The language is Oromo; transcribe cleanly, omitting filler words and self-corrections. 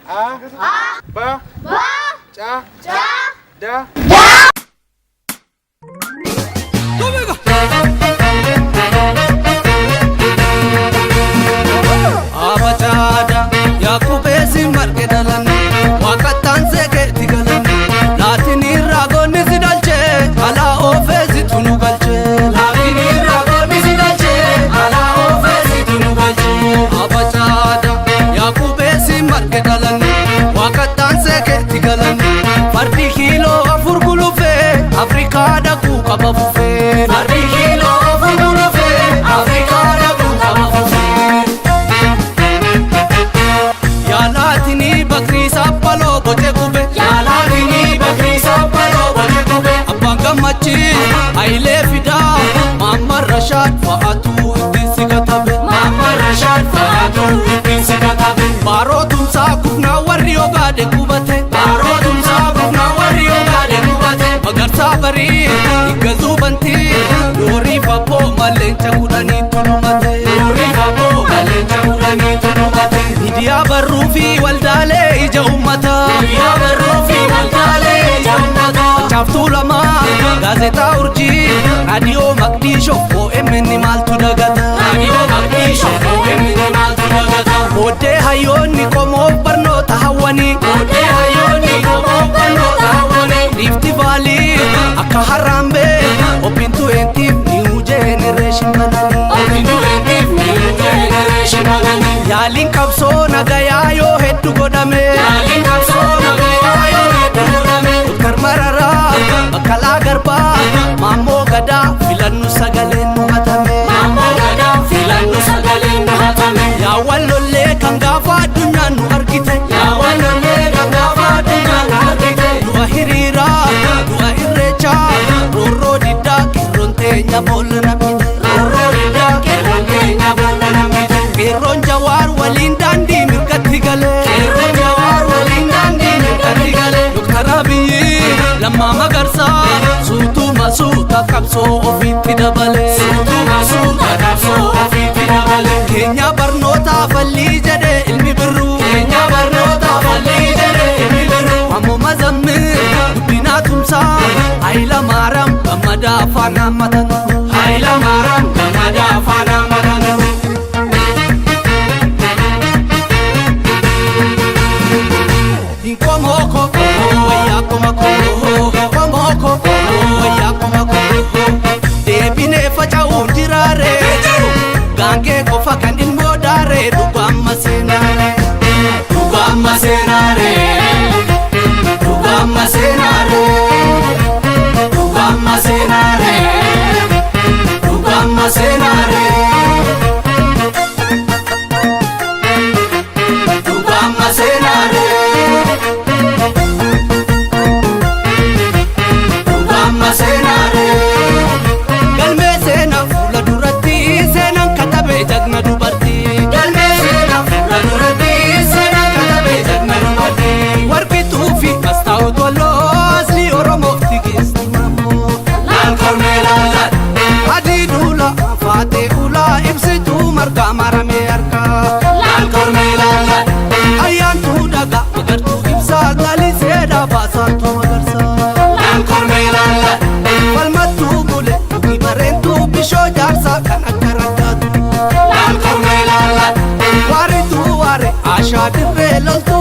A. Ba. Cha. Da. Abachada Yakubesi markedalan Wakatan seke tigalan Latini ragoni sidalche Ala ofesi tunugalche Latini ragoni sidalche Ala ofesi tunugalche Abachada Yakubesi markedalan Wakatan seke tigalan Fardi kilo afurgulufe Afrika daku kabafufe Fardi kilo afurgulufe Afrika daku kabafufe Yalatini bakri sapalo bote kube Yalatini bakri sapalo bote kube Abanga machi aile fida Mama Rashad faatu itti sikatabe Mama Rashad faatu itti sikatabe Baro tumsa kufna warri ogade kubate Baro tumsa kufna warri ogade kubate Magarsa bari igazu banti Yori papo malencha kudani tunumate Yori papo malencha kudani tunumate Nidia barrufi waldale ija ummata Nidia barrufi waldale ija ummata Chaftu lama gazeta urji Radio Magdisho OMN maltu dagata Radio Magdisho OMN maltu dagata Ode hayoni komo barnota hawani Ode hayoni komo barnota hawani Rifti Valley akka harambe Open to new generation manani Open to new generation manani Yaalin qabsoo nagayaa yoo heddu godhame Yaalin qabsoo nagayaa yoo heddu godhame Dr. Mararaa Baqqalaa Garbaa Maammoo Gadaa filannu sagaleen nu hatame Maammoo Gadaa filannu sagaleen nu hatame Yaa wallollee kan gaafa addunyaan nu argite Yaa wallollee kan gaafa addunyaan nu argite Du'a hiriiraa du'a irreechaa roorroo diddaa qeerroon teenya boolla namite Roorroo diddaa qeerroon teenya boolla namite Qeerroon Jawaar waliin daandii mirgatti galee Qeerroon Jawaar waliin daandii mirgatti galee Dr. Abiyyi Lammaa Magarsaa suutuma suuta qabsoo ofiitti dabale Suutuma suuta qabsoo ofiitti dabale Keenya barnootaa fallii jedhee ilmi birruu Keenya barnootaa fallii jedhee ilmi birruu Ammoo mazammir guddinaa tumsaa Hayila Maaram gammadaa afaan hammatanu Hayila Maaram gammadaa afaan hammatanu Deebinee faca'uun jiraare Gaangee qofa kan ilmoo daare Dhugaamma seenaare Dhugaamma seenaare Dhugaamma seenaare Dhugaamma seenaare Dhugaamma seenaare Dhugaamma seenaare Dhugaamma seenaare Galmee seenaa fuula duratti seenaan katabee jagna dubartii Galmee seenaa fuula duratti seenaan katabee jagna dubartii Warqituu fi Mastaawot Walloo asli Oromoof tigeessi maammoo Laal kormee laalaan Adii duula faatee ulaa ibsituu margaa maramee harkaa Laal kormee laalaan Ayyaantuu dhagaa magartuu ibsaa galisee dhaabaasaatoo magarsaa Laal kormee laalaan Falmattuu bule Bareentuu bishoo jaarsaa kan akka raggaatu Laal kormee laalaan Waarituu waare Ashaa dirree loltuu